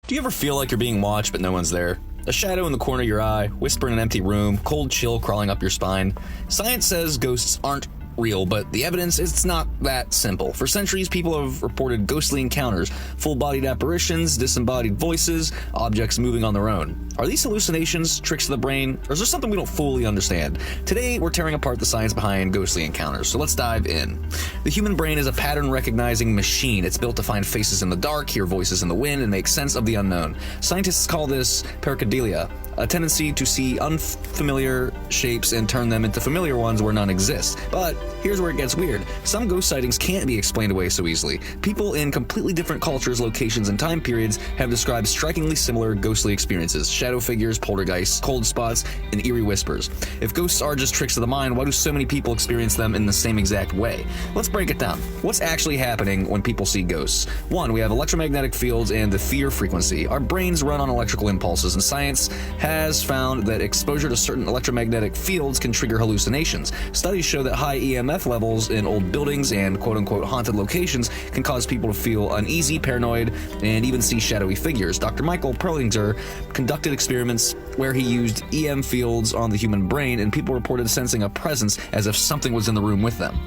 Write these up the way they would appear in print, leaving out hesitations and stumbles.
Do you ever feel like you're being watched but no one's there? A shadow in the corner of your eye, whisper in an empty room, cold chill crawling up your spine. Science says ghosts aren't real, but the evidence, it's not that simple. For centuries, people have reported ghostly encounters, full-bodied apparitions, disembodied voices, objects moving on their own. Are these hallucinations, tricks of the brain, or is there something we don't fully understand? Today, we're tearing apart the science behind ghostly encounters, so let's dive in. The human brain is a pattern-recognizing machine. It's built to find faces in the dark, hear voices in the wind, and make sense of the unknown. Scientists call this pareidolia, a tendency to see unfamiliar shapes and turn them into familiar ones where none exist. But here's where it gets weird. Some ghost sightings can't be explained away so easily. People in completely different cultures, locations, and time periods have described strikingly similar ghostly experiences: shadow figures, poltergeists, cold spots, and eerie whispers. If ghosts are just tricks of the mind, why do so many people experience them in the same exact way? Let's break it down. What's actually happening when people see ghosts? One, we have electromagnetic fields and the fear frequency. Our brains run on electrical impulses, and science has found that exposure to certain electromagnetic fields can trigger hallucinations. Studies show that high EMF levels in old buildings and quote-unquote haunted locations can cause people to feel uneasy, paranoid, and even see shadowy figures. Dr. Michael Perlinger conducted experiments where he used EM fields on the human brain, and people reported sensing a presence as if something was in the room with them.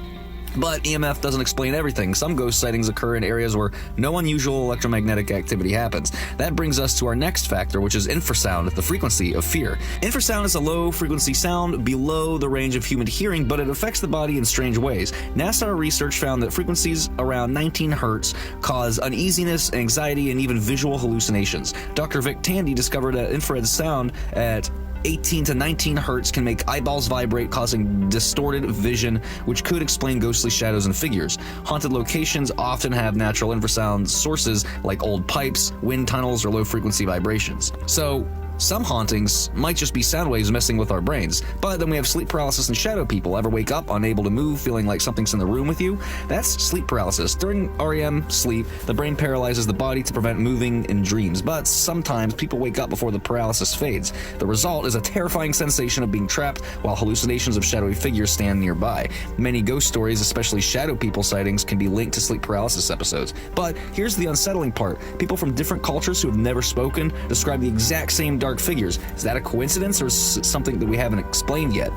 But EMF doesn't explain everything. Some ghost sightings occur in areas where no unusual electromagnetic activity happens. That brings us to our next factor, which is infrasound, the frequency of fear. Infrasound is a low-frequency sound below the range of human hearing, but it affects the body in strange ways. NASA research found that frequencies around 19 hertz cause uneasiness, anxiety, and even visual hallucinations. Dr. Vic Tandy discovered that infrared sound at 18 to 19 hertz can make eyeballs vibrate, causing distorted vision, which could explain ghostly shadows and figures. Haunted locations often have natural infrasound sources like old pipes, wind tunnels, or low-frequency vibrations. So some hauntings might just be sound waves messing with our brains. But then we have sleep paralysis and shadow people. Ever wake up unable to move, feeling like something's in the room with you? That's sleep paralysis. During REM sleep, the brain paralyzes the body to prevent moving in dreams. But sometimes people wake up before the paralysis fades. The result is a terrifying sensation of being trapped while hallucinations of shadowy figures stand nearby. Many ghost stories, especially shadow people sightings, can be linked to sleep paralysis episodes. But here's the unsettling part. People from different cultures who have never spoken describe the exact same dark figures. Is that a coincidence or something that we haven't explained yet?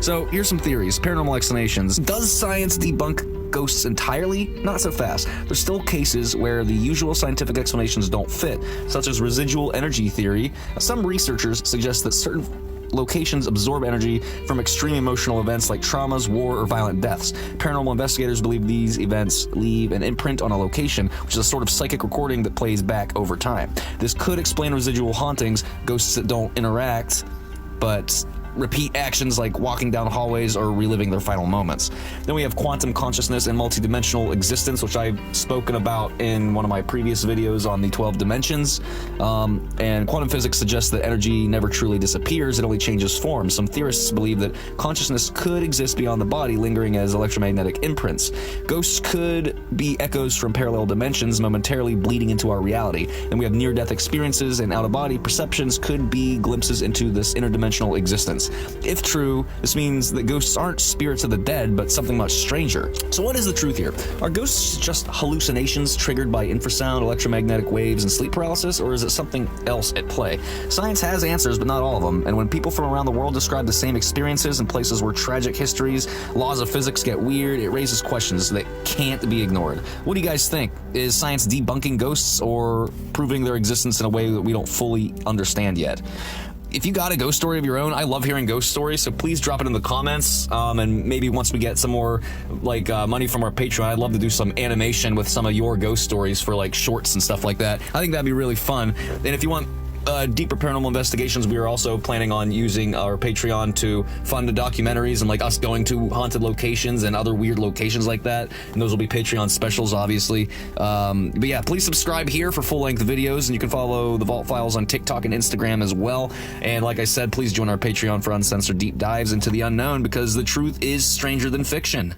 So here's some theories. Paranormal explanations. Does science debunk ghosts entirely? Not so fast. There's still cases where the usual scientific explanations don't fit, such as residual energy theory. Some researchers suggest that certain locations absorb energy from extreme emotional events like traumas, war, or violent deaths. Paranormal investigators believe these events leave an imprint on a location, which is a sort of psychic recording that plays back over time. This could explain residual hauntings, ghosts that don't interact, but repeat actions like walking down hallways or reliving their final moments. Then we have quantum consciousness and multidimensional existence, which I've spoken about in one of my previous videos on the 12 dimensions. And quantum physics suggests that energy never truly disappears, it only changes form. Some theorists believe that consciousness could exist beyond the body, lingering as electromagnetic imprints. Ghosts could be echoes from parallel dimensions, momentarily bleeding into our reality. And we have near-death experiences, and out-of-body perceptions could be glimpses into this interdimensional existence. If true, this means that ghosts aren't spirits of the dead, but something much stranger. So what is the truth here? Are ghosts just hallucinations triggered by infrasound, electromagnetic waves, and sleep paralysis, or is it something else at play? Science has answers, but not all of them, and when people from around the world describe the same experiences in places where tragic histories, laws of physics get weird, it raises questions that can't be ignored. What do you guys think? Is science debunking ghosts or proving their existence in a way that we don't fully understand yet? If you got a ghost story of your own, I love hearing ghost stories, so please drop it in the comments, and maybe once we get some more money from our Patreon, I'd love to do some animation with some of your ghost stories for like shorts and stuff like that. I think that'd be really fun. And if you want deeper paranormal investigations, we are also planning on using our Patreon to fund the documentaries and like us going to haunted locations and other weird locations like that, and those will be Patreon specials, obviously. But yeah, please subscribe here for full-length videos, and you can follow the Vault Files on TikTok and Instagram as well. And like I said, please join our Patreon for uncensored deep dives into the unknown, because the truth is stranger than fiction.